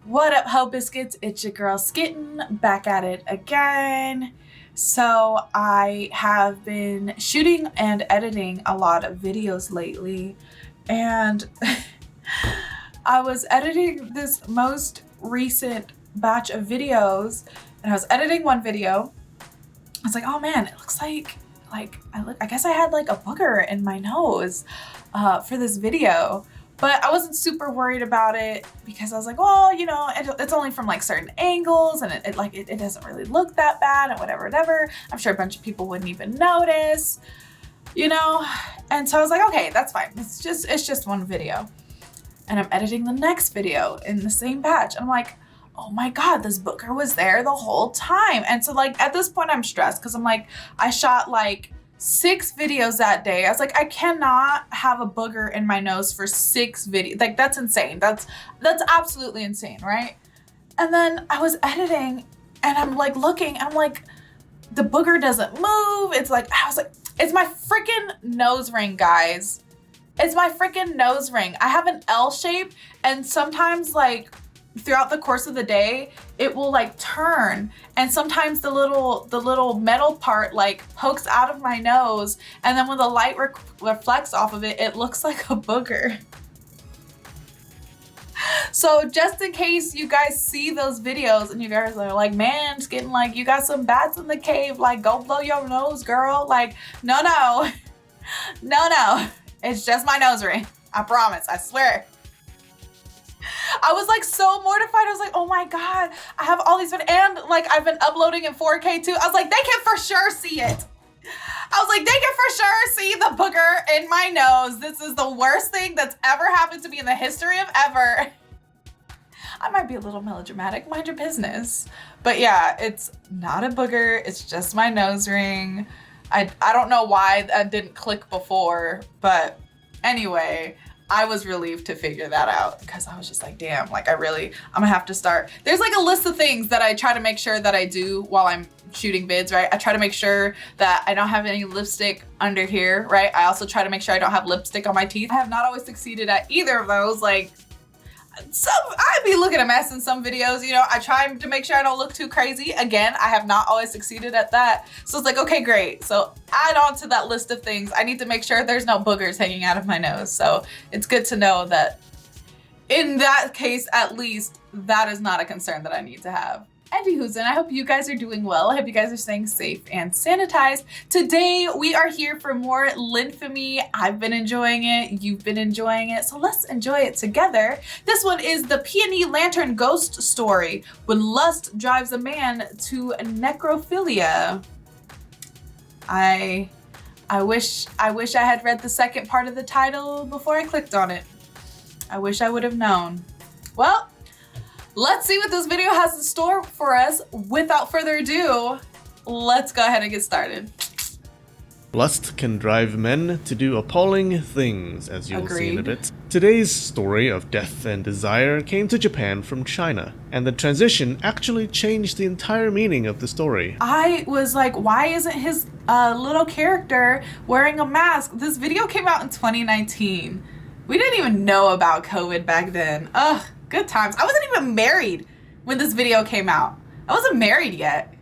What up, Ho Biscuits? It's your girl Skitten, back at it again. So I have been shooting and editing a lot of videos lately, and I was editing this most recent batch of videos, and I was editing one video. I was like, oh man, it looks like I guess I had like a booger in my nose for this video. But I wasn't super worried about it because I was like, well, you know, it's only from like certain angles and it doesn't really look that bad and whatever. I'm sure a bunch of people wouldn't even notice, you know? And so I was like, okay, that's fine. It's just one video. And I'm editing the next video in the same batch. I'm like, oh my God, this booger was there the whole time. And so like at this point I'm stressed because I'm like, I shot like 6 videos that day. I was like, I cannot have a booger in my nose for 6 videos. Like that's insane. That's absolutely insane, right? And then I was editing and I'm like looking and I'm like, the booger doesn't move. It's like, I was like, it's my freaking nose ring, guys. It's my freaking nose ring. I have an L shape and sometimes like throughout the course of the day, it will like turn, and sometimes the little metal part like pokes out of my nose, and then when the light reflects off of it, it looks like a booger. So just in case you guys see those videos and you guys are like, man, it's getting like you got some bats in the cave, like go blow your nose, girl. Like, no, it's just my nose ring. I promise, I swear. I was like so mortified. I was like, oh my God, I have all these, and like I've been uploading in 4K too. I was like, they can for sure see it. I was like, they can for sure see the booger in my nose. This is the worst thing that's ever happened to me in the history of ever. I might be a little melodramatic, mind your business. But yeah, it's not a booger. It's just my nose ring. I don't know why that didn't click before, but anyway, I was relieved to figure that out because I was just like, damn, like I'm gonna have to start. There's like a list of things that I try to make sure that I do while I'm shooting vids, right? I try to make sure that I don't have any lipstick under here, right? I also try to make sure I don't have lipstick on my teeth. I have not always succeeded at either of those. Like, I'd be looking a mess in some videos, you know. I try to make sure I don't look too crazy. Again, I have not always succeeded at that. So it's like, okay, great. So add on to that list of things, I need to make sure there's no boogers hanging out of my nose. So it's good to know that in that case, at least, that is not a concern that I need to have. Anywho's, and I hope you guys are doing well. I hope you guys are staying safe and sanitized. Today, we are here for more Linfamy. I've been enjoying it. You've been enjoying it. So let's enjoy it together. This one is the Peony Lantern Ghost Story, When Lust Drives a Man to Necrophilia. I wish I had read the second part of the title before I clicked on it. I wish I would have known. Well, let's see what this video has in store for us. Without further ado, let's go ahead and get started. Lust can drive men to do appalling things, as you'll see in a bit. Today's story of death and desire came to Japan from China, and the transition actually changed the entire meaning of the story. I was like, why isn't his little character wearing a mask? This video came out in 2019. We didn't even know about COVID back then. Ugh. Good times. I wasn't even married when this video came out. I wasn't married yet.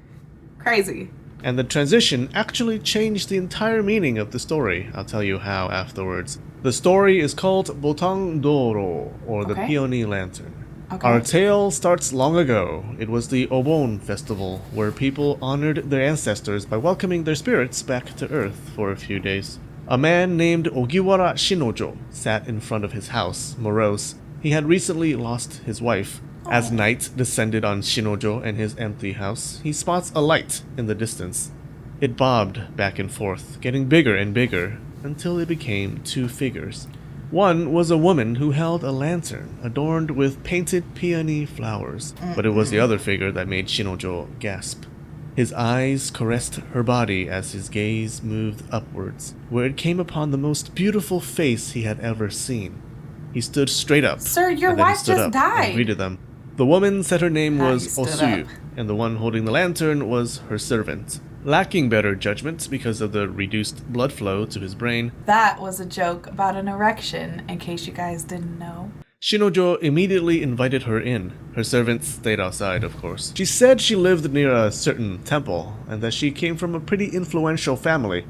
Crazy. And the transition actually changed the entire meaning of the story. I'll tell you how afterwards. The story is called Botang Doro, or the Peony Lantern. Our tale starts long ago. It was the Obon festival, where people honored their ancestors by welcoming their spirits back to Earth for a few days. A man named Ogiwara Shinojo sat in front of his house, morose. He had recently lost his wife. As night descended on Shinojo and his empty house, he spots a light in the distance. It bobbed back and forth, getting bigger and bigger, until it became 2 figures. One was a woman who held a lantern adorned with painted peony flowers, but it was the other figure that made Shinojo gasp. His eyes caressed her body as his gaze moved upwards, where it came upon the most beautiful face he had ever seen. He stood straight up. Sir, your wife just died. And greeted them. The woman said her name was Osuyu, and the one holding the lantern was her servant. Lacking better judgment because of the reduced blood flow to his brain, that was a joke about an erection, in case you guys didn't know. Shinojo immediately invited her in. Her servants stayed outside, of course. She said she lived near a certain temple, and that she came from a pretty influential family.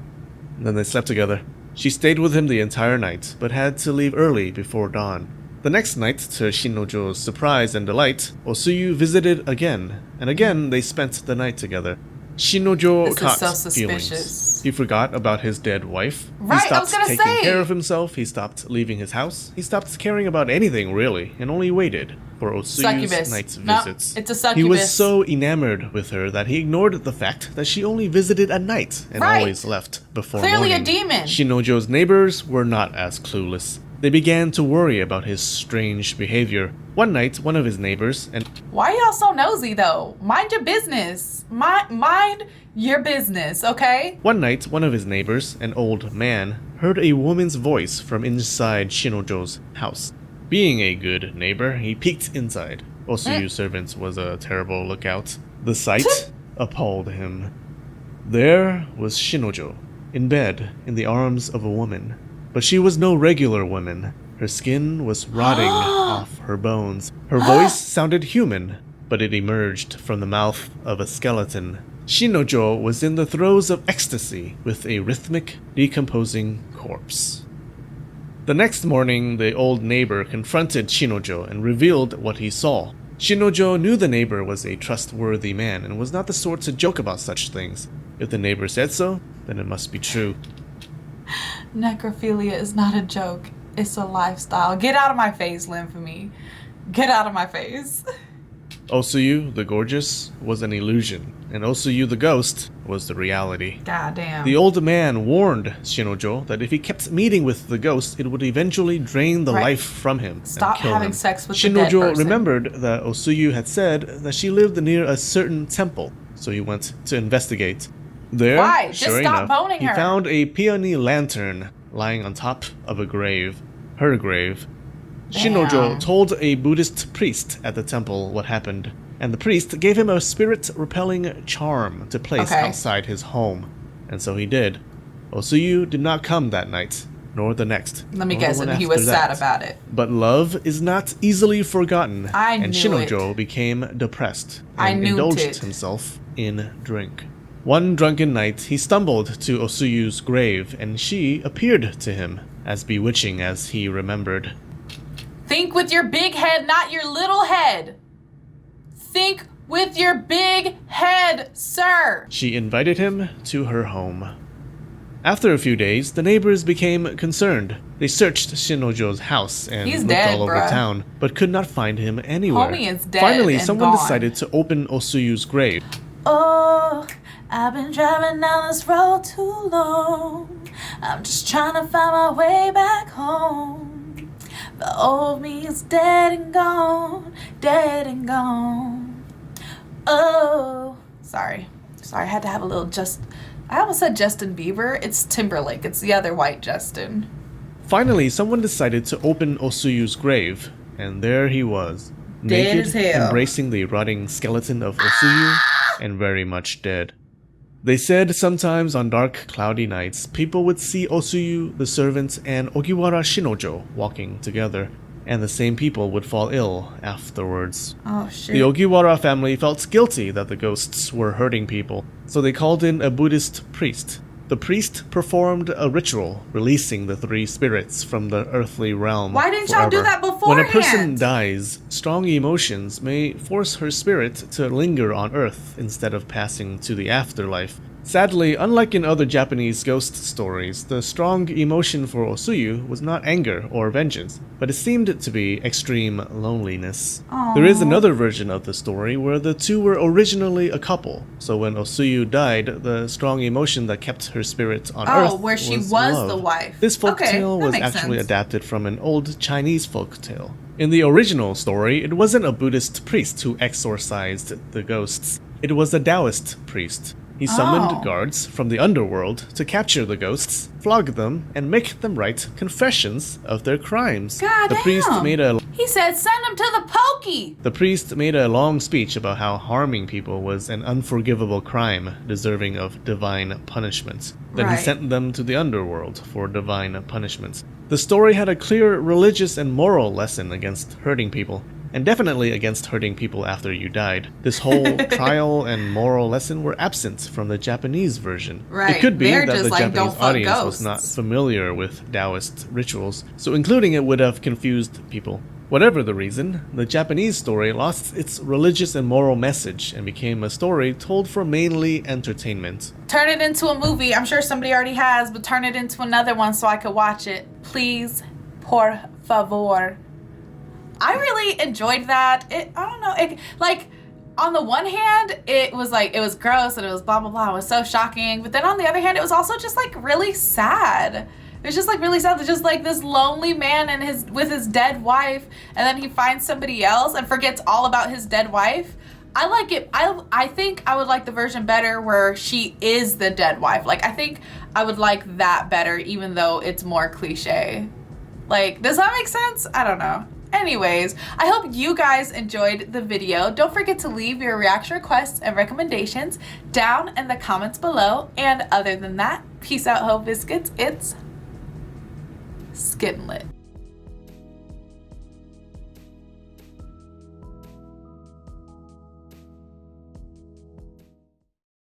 And then they slept together. She stayed with him the entire night, but had to leave early before dawn. The next night, to Shinojo's surprise and delight, Osuyu visited again, and again they spent the night together. Shinojo caught feelings. He forgot about his dead wife. Right, he stopped taking care of himself. He stopped leaving his house. He stopped caring about anything, really, and only waited for Osuyu's night's visits. It's a succubus. He was so enamored with her that he ignored the fact that she only visited at night and always left before morning. Clearly a demon. Shinojo's neighbors were not as clueless. They began to worry about his strange behavior. One night, one of his neighbors and... Why y'all so nosy, though? Mind your business. Mind your business, okay? One night, one of his neighbors, an old man, heard a woman's voice from inside Shinojo's house. Being a good neighbor, he peeked inside. Osuyu's servant was a terrible lookout. The sight appalled him. There was Shinojo, in bed, in the arms of a woman. But she was no regular woman. Her skin was rotting off her bones. Her voice sounded human, but it emerged from the mouth of a skeleton. Shinojo was in the throes of ecstasy with a rhythmic, decomposing corpse. The next morning, the old neighbor confronted Shinojo and revealed what he saw. Shinojo knew the neighbor was a trustworthy man and was not the sort to joke about such things. If the neighbor said so, then it must be true. Necrophilia is not a joke. It's a lifestyle. Get out of my face, Linfamy. Get out of my face. Osuyu, the gorgeous, was an illusion, and Osuyu, the ghost, was the reality. Goddamn. The old man warned Shinojo that if he kept meeting with the ghost, it would eventually drain the life from him. Stop and kill having him. sex with the dead person. Shinojo remembered that Osuyu had said that she lived near a certain temple, so he went to investigate. There, sure enough, he found a Peony lantern lying on top of a grave. Her grave. Shinojo told a Buddhist priest at the temple what happened, and the priest gave him a spirit-repelling charm to place outside his home. And so he did. Osuyu did not come that night, nor the next. Let me guess, and he was sad about it. But love is not easily forgotten, and Shinojo it. became depressed and indulged himself in drink. One drunken night, he stumbled to Osuyu's grave, and she appeared to him, as bewitching as he remembered. Think with your big head, not your little head. Think with your big head, sir. She invited him to her home. After a few days, the neighbors became concerned. They searched Shinojo's house and looked all over town, but could not find him anywhere. Homie is dead. Finally, someone decided to open Osuyu's grave. Oh, I've been driving down this road too long. I'm just trying to find my way back home. The old me is dead and gone, dead and gone. Oh, sorry, I had to have a little I almost said Justin Bieber. It's Timberlake. It's the other white Justin. Finally, someone decided to open Osuyu's grave, and there he was, dead naked, as hell, embracing the rotting skeleton of Osuyu, and very much dead. They said sometimes on dark, cloudy nights, people would see Osuyu, the servant, and Ogiwara Shinojo walking together, and the same people would fall ill afterwards. Oh, shit. The Ogiwara family felt guilty that the ghosts were hurting people, so they called in a Buddhist priest. The priest performed a ritual, releasing the three spirits from the earthly realm. Why didn't y'all do that beforehand? When a person dies, strong emotions may force her spirit to linger on Earth instead of passing to the afterlife. Sadly, unlike in other Japanese ghost stories, the strong emotion for Osuyu was not anger or vengeance, but it seemed to be extreme loneliness. Aww. There is another version of the story where the two were originally a couple, so when Osuyu died, the strong emotion that kept her spirit on Earth where she was love. the wife. This folktale was actually adapted from an old Chinese folktale. In the original story, it wasn't a Buddhist priest who exorcised the ghosts. It was a Taoist priest. He summoned guards from the underworld to capture the ghosts, flog them, and make them write confessions of their crimes. God the priest made a... He He said, send him to the pokey. The priest made a long speech about how harming people was an unforgivable crime deserving of divine punishment. Then he sent them to the underworld for divine punishments. The story had a clear religious and moral lesson against hurting people, and definitely against hurting people after you died. This whole trial and moral lesson were absent from the Japanese version. Right. It could be They're that the like, Japanese audience was not familiar with Taoist rituals, so including it would have confused people. Whatever the reason, the Japanese story lost its religious and moral message and became a story told for mainly entertainment. Turn it into a movie. I'm sure somebody already has, but turn it into another one so I could watch it. Please, por favor. I really enjoyed that. I don't know. Like, on the one hand, it was gross and it was blah, blah, blah. It was so shocking. But then on the other hand, it was also just like really sad. It was just like really sad. It's just like this lonely man and with his dead wife, and then he finds somebody else and forgets all about his dead wife. I like it. I think I would like the version better where she is the dead wife. Like, I think I would like that better, even though it's more cliche. Like, does that make sense? I don't know. Anyways, I hope you guys enjoyed the video. Don't forget to leave your reaction requests and recommendations down in the comments below. And other than that, peace out, Ho Biscuits. It's Skittenlit.